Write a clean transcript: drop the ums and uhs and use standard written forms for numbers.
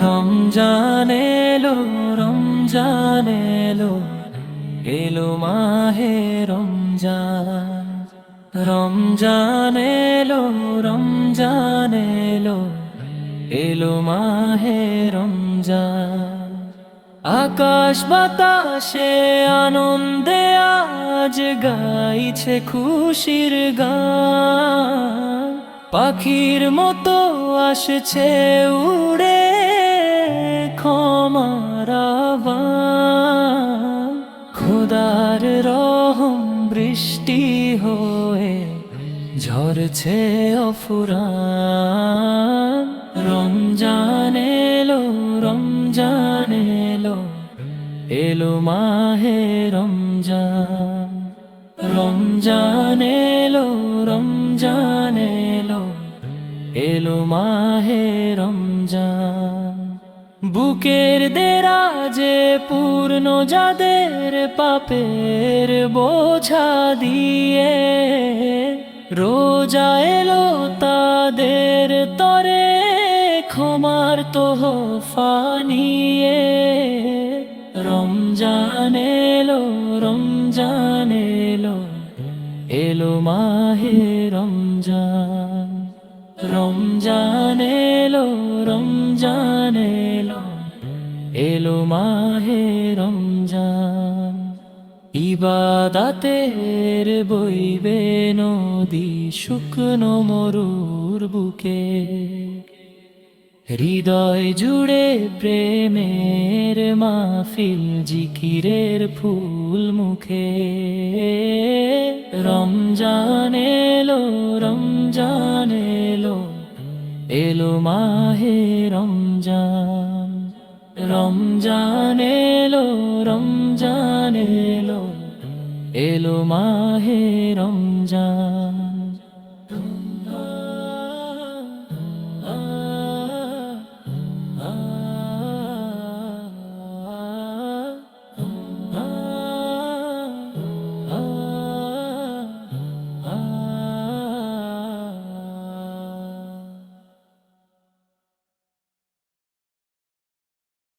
রমজান এলো, রমজান এলো, এলো মাহে রমজান। রমজান এলো, রমজান এলো, এলো মাহে রমজান। আকাশ বাতাসে আনন্দে আজ গাইছে খুশির গান। পাখির মতো আসছে উড়ে ক্ষমার আহ্বান। খোদার রহম বৃষ্টি হয়ে ঝরছে অফুরান। রমজান এলো, রমজান এলো, এলো মাহে রমজান। রমজান এলো, রমজান এলো, এলো মাহে রমজান। বুকের দেরাজে পূর্ণ যাদের পাপের বোঝা দিয়ে, রোজা এলো তাদের তরে ক্ষমার তোহফা নিয়ে। রমজান এলো, রমজান এলো, এলো মাহে রমজান। রমজান এলো, রমজান এলো, এলো মাহে রমজান। ইবাদাতের বইবে নদী শুকনো মরুর বুকে, হৃদয় জুড়ে প্রেমের মাহফিল জিকিরের ফুল মুখে। রমজান এলো, রমজান এলো, এলো মাহে রমজান। রমজান এলো, রমজান এলো, এলো মাহে রমজান।